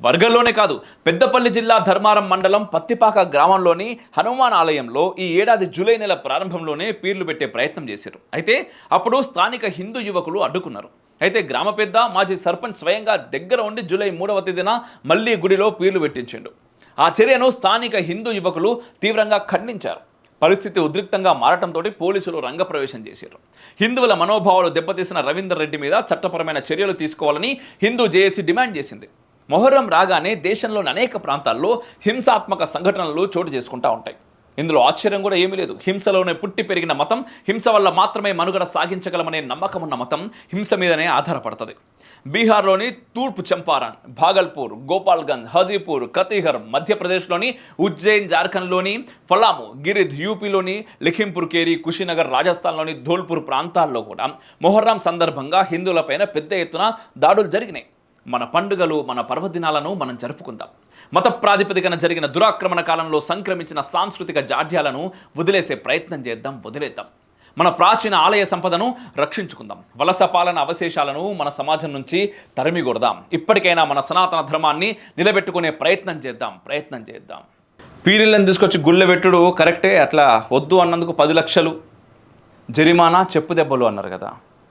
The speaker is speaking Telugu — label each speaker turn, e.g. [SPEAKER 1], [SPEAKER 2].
[SPEAKER 1] వర్గంలోనే కాదు, పెద్దపల్లి జిల్లా ధర్మారం మండలం పత్తిపాక గ్రామంలోని హనుమాన్ ఆలయంలో ఈ ఏడాది జూలై నెల ప్రారంభంలోనే పీర్లు పెట్టే ప్రయత్నం చేశారు. అయితే అప్పుడు స్థానిక హిందూ యువకులు అడ్డుకున్నారు. అయితే గ్రామ పెద్ద మాజీ సర్పంచ్ స్వయంగా దగ్గర ఉండి జూలై 3వ తేదీన మళ్లీ గుడిలో పీర్లు పెట్టించిండు. ఆ చర్యను స్థానిక హిందూ యువకులు తీవ్రంగా ఖండించారు. పరిస్థితి ఉద్రిక్తంగా మారటంతో పోలీసులు రంగప్రవేశం చేశారు. హిందువుల మనోభావాలు దెబ్బతీసిన రవీందర్ రెడ్డి మీద చట్టపరమైన చర్యలు తీసుకోవాలని హిందూ జేఏసీ డిమాండ్ చేసింది. మొహర్రం రాగానే దేశంలోని అనేక ప్రాంతాల్లో హింసాత్మక సంఘటనలు చోటు చేసుకుంటూ ఉంటాయి. ఇందులో ఆశ్చర్యం కూడా ఏమీ లేదు. హింసలోనే పుట్టి పెరిగిన మతం, హింస వల్ల మాత్రమే మనుగడ సాగించగలమనే నమ్మకం ఉన్న మతం హింస మీదనే ఆధారపడుతుంది. బీహార్లోని తూర్పు చంపారణ్, భాగల్పూర్, గోపాల్గంజ్, హాజీపూర్, కతీహర్, మధ్యప్రదేశ్లోని ఉజ్జయిన్, జార్ఖండ్లోని ఫలాము, గిరిధ్, యూపీలోని లఖింపూర్ కేరి, కుషినగర్, రాజస్థాన్లోని ధోల్పూర్ ప్రాంతాల్లో కూడా మొహర్రం సందర్భంగా హిందువులపైన పెద్ద ఎత్తున దాడులు జరిగినాయి. మన పండుగలు, మన పర్వదినాలను మనం జరుపుకుందాం. మత ప్రాతిపదికన జరిగిన దురాక్రమణ కాలంలో సంక్రమించిన సాంస్కృతిక జాడ్యాలను వదిలేసే ప్రయత్నం వదిలేద్దాం. మన ప్రాచీన ఆలయ సంపదను రక్షించుకుందాం. వలస పాలన అవశేషాలను మన సమాజం నుంచి తరిమికొడదాం. ఇప్పటికైనా మన సనాతన ధర్మాన్ని నిలబెట్టుకునే ప్రయత్నం చేద్దాం. పీరిళ్ళని తీసుకొచ్చి గుళ్ళె పెట్టుడు కరెక్టే. అట్లా వద్దు అన్నందుకు 10 లక్షలు జరిమానా, చెప్పు దెబ్బలు అన్నారు కదా.